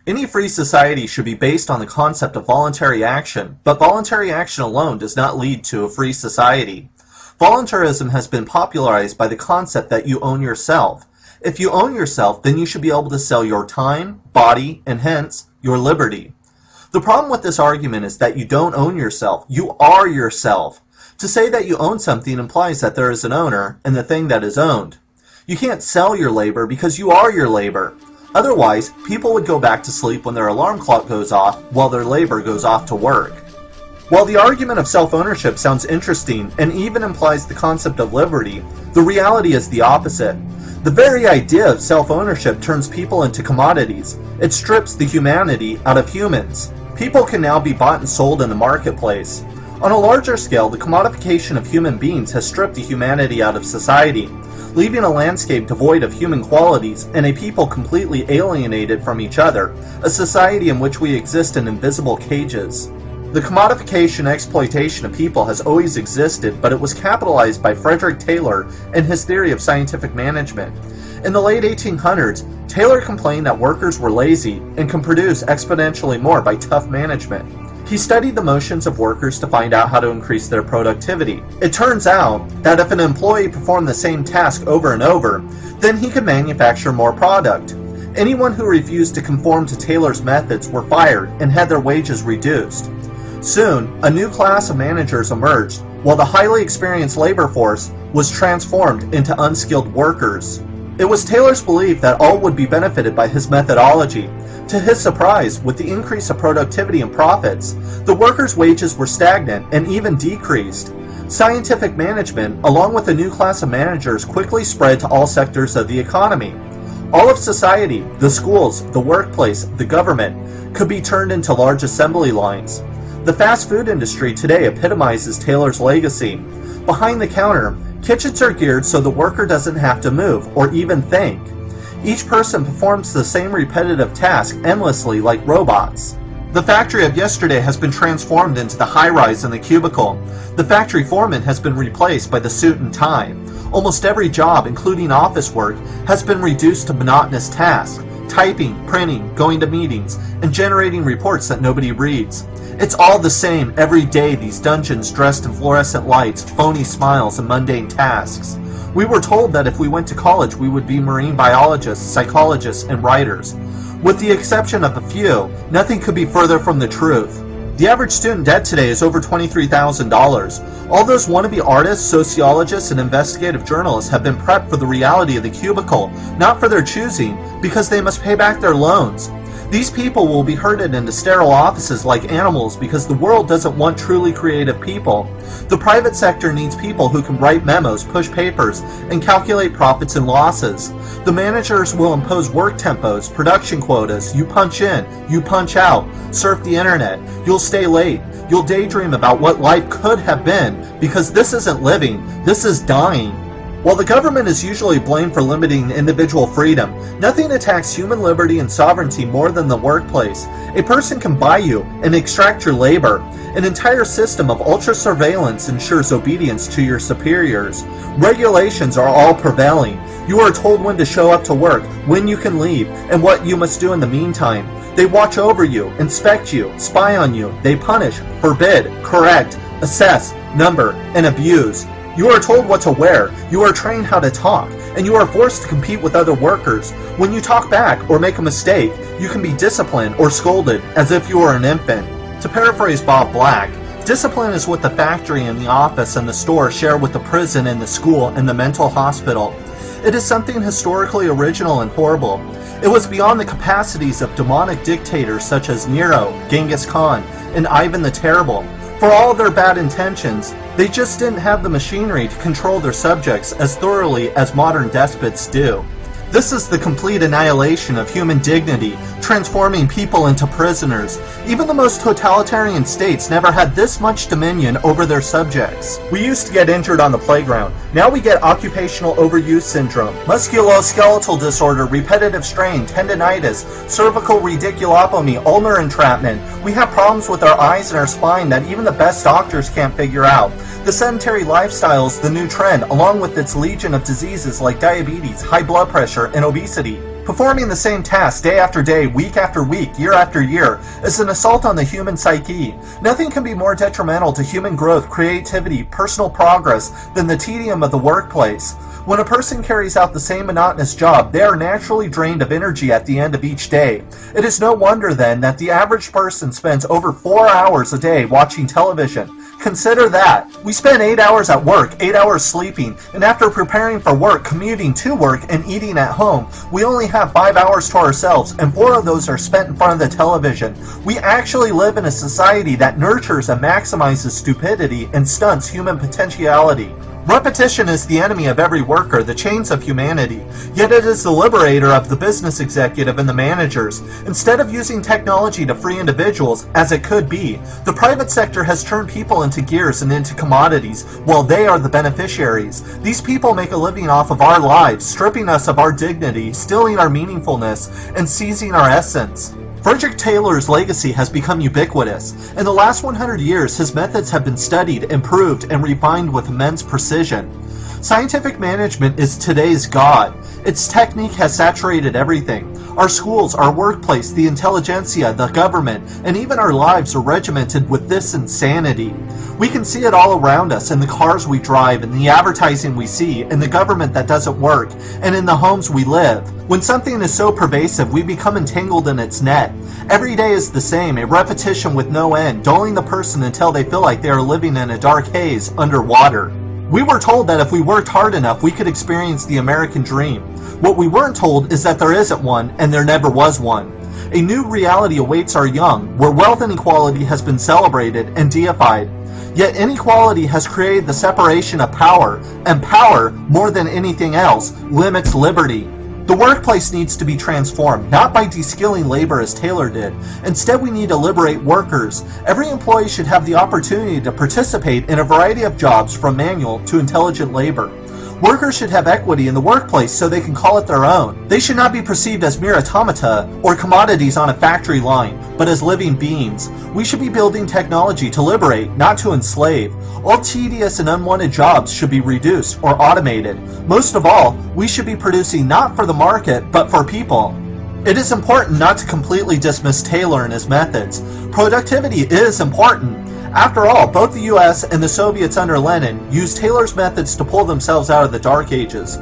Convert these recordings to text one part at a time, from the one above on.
Any free society should be based on the concept of voluntary action, but voluntary action alone does not lead to a free society. Voluntarism has been popularized by the concept that you own yourself. If you own yourself, then you should be able to sell your time, body, and hence, your liberty. The problem with this argument is that you don't own yourself. You are yourself. To say that you own something implies that there is an owner and the thing that is owned. You can't sell your labor because you are your labor. Otherwise, people would go back to sleep when their alarm clock goes off while their labor goes off to work. While the argument of self-ownership sounds interesting and even implies the concept of liberty, the reality is the opposite. The very idea of self-ownership turns people into commodities. It strips the humanity out of humans. People can now be bought and sold in the marketplace. On a larger scale, the commodification of human beings has stripped the humanity out of society, leaving a landscape devoid of human qualities and a people completely alienated from each other, a society in which we exist in invisible cages. The commodification and exploitation of people has always existed, but it was capitalized by Frederick Taylor and his theory of scientific management. In the late 1800s, Taylor complained that workers were lazy and can produce exponentially more by tough management. He studied the motions of workers to find out how to increase their productivity. It turns out that if an employee performed the same task over and over, then he could manufacture more product. Anyone who refused to conform to Taylor's methods were fired and had their wages reduced. Soon, a new class of managers emerged, while the highly experienced labor force was transformed into unskilled workers. It was Taylor's belief that all would be benefited by his methodology. To his surprise, with the increase of productivity and profits, the workers' wages were stagnant and even decreased. Scientific management, along with a new class of managers, quickly spread to all sectors of the economy. All of society, the schools, the workplace, the government, could be turned into large assembly lines. The fast food industry today epitomizes Taylor's legacy. Behind the counter, kitchens are geared so the worker doesn't have to move or even think. Each person performs the same repetitive task endlessly like robots. The factory of yesterday has been transformed into the high-rise and the cubicle. The factory foreman has been replaced by the suit and tie. Almost every job, including office work, has been reduced to monotonous tasks: typing, printing, going to meetings, and generating reports that nobody reads. It's all the same every day, these dungeons dressed in fluorescent lights, phony smiles, and mundane tasks. We were told that if we went to college we would be marine biologists, psychologists, and writers. With the exception of a few, nothing could be further from the truth. The average student debt today is over $23,000. All those wannabe artists, sociologists, and investigative journalists have been prepped for the reality of the cubicle, not for their choosing, because they must pay back their loans. These people will be herded into sterile offices like animals because the world doesn't want truly creative people. The private sector needs people who can write memos, push papers, and calculate profits and losses. The managers will impose work tempos, production quotas. You punch in, you punch out, surf the internet, you'll stay late, you'll daydream about what life could have been, because this isn't living, this is dying. While the government is usually blamed for limiting individual freedom, nothing attacks human liberty and sovereignty more than the workplace. A person can buy you and extract your labor. An entire system of ultra-surveillance ensures obedience to your superiors. Regulations are all prevailing. You are told when to show up to work, when you can leave, and what you must do in the meantime. They watch over you, inspect you, spy on you. They punish, forbid, correct, assess, number, and abuse. You are told what to wear, you are trained how to talk, and you are forced to compete with other workers. When you talk back or make a mistake, you can be disciplined or scolded as if you were an infant. To paraphrase Bob Black, discipline is what the factory and the office and the store share with the prison and the school and the mental hospital. It is something historically original and horrible. It was beyond the capacities of demonic dictators such as Nero, Genghis Khan, and Ivan the Terrible. For all their bad intentions, they just didn't have the machinery to control their subjects as thoroughly as modern despots do. This is the complete annihilation of human dignity, transforming people into prisoners. Even the most totalitarian states never had this much dominion over their subjects. We used to get injured on the playground. Now we get occupational overuse syndrome, musculoskeletal disorder, repetitive strain, tendinitis, cervical radiculotomy, ulnar entrapment. We have problems with our eyes and our spine that even the best doctors can't figure out. The sedentary lifestyle is the new trend, along with its legion of diseases like diabetes, high blood pressure, and obesity. Performing the same task day after day, week after week, year after year is an assault on the human psyche. Nothing can be more detrimental to human growth, creativity, personal progress than the tedium of the workplace. When a person carries out the same monotonous job, they are naturally drained of energy at the end of each day. It is no wonder then that the average person spends over 4 hours a day watching television. Consider that. We spend 8 hours at work, 8 hours sleeping, and after preparing for work, commuting to work, and eating at home, we only have 5 hours to ourselves, and 4 of those are spent in front of the television. We actually live in a society that nurtures and maximizes stupidity and stunts human potentiality. Repetition is the enemy of every worker, the chains of humanity, yet it is the liberator of the business executive and the managers. Instead of using technology to free individuals, as it could be, the private sector has turned people into gears and into commodities, while they are the beneficiaries. These people make a living off of our lives, stripping us of our dignity, stealing our meaningfulness, and seizing our essence. Frederick Taylor's legacy has become ubiquitous. In the last 100 years, his methods have been studied, improved, and refined with immense precision. Scientific management is today's God. Its technique has saturated everything. Our schools, our workplace, the intelligentsia, the government, and even our lives are regimented with this insanity. We can see it all around us, in the cars we drive, in the advertising we see, in the government that doesn't work, and in the homes we live. When something is so pervasive, we become entangled in its net. Every day is the same, a repetition with no end, dulling the person until they feel like they are living in a dark haze underwater. We were told that if we worked hard enough, we could experience the American dream. What we weren't told is that there isn't one, and there never was one. A new reality awaits our young, where wealth inequality has been celebrated and deified. Yet inequality has created the separation of power, and power, more than anything else, limits liberty. The workplace needs to be transformed, not by de-skilling labor as Taylor did. Instead, we need to liberate workers. Every employee should have the opportunity to participate in a variety of jobs from manual to intelligent labor. Workers should have equity in the workplace so they can call it their own. They should not be perceived as mere automata or commodities on a factory line, but as living beings. We should be building technology to liberate, not to enslave. All tedious and unwanted jobs should be reduced or automated. Most of all, we should be producing not for the market, but for people. It is important not to completely dismiss Taylor and his methods. Productivity is important. After all, both the US and the Soviets under Lenin used Taylor's methods to pull themselves out of the Dark Ages.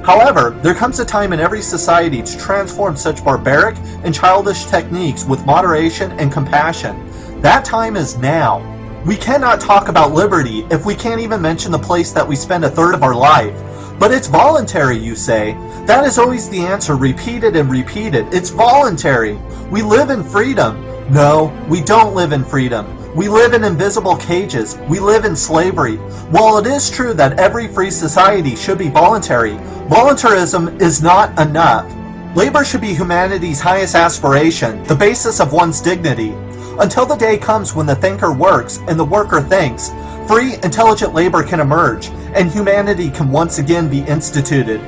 However, there comes a time in every society to transform such barbaric and childish techniques with moderation and compassion. That time is now. We cannot talk about liberty if we can't even mention the place that we spend a third of our life. But it's voluntary, you say. That is always the answer, repeated and repeated. It's voluntary. We live in freedom. No, we don't live in freedom. We live in invisible cages. We live in slavery. While it is true that every free society should be voluntary, voluntarism is not enough. Labor should be humanity's highest aspiration, the basis of one's dignity. Until the day comes when the thinker works and the worker thinks, free, intelligent labor can emerge, and humanity can once again be instituted.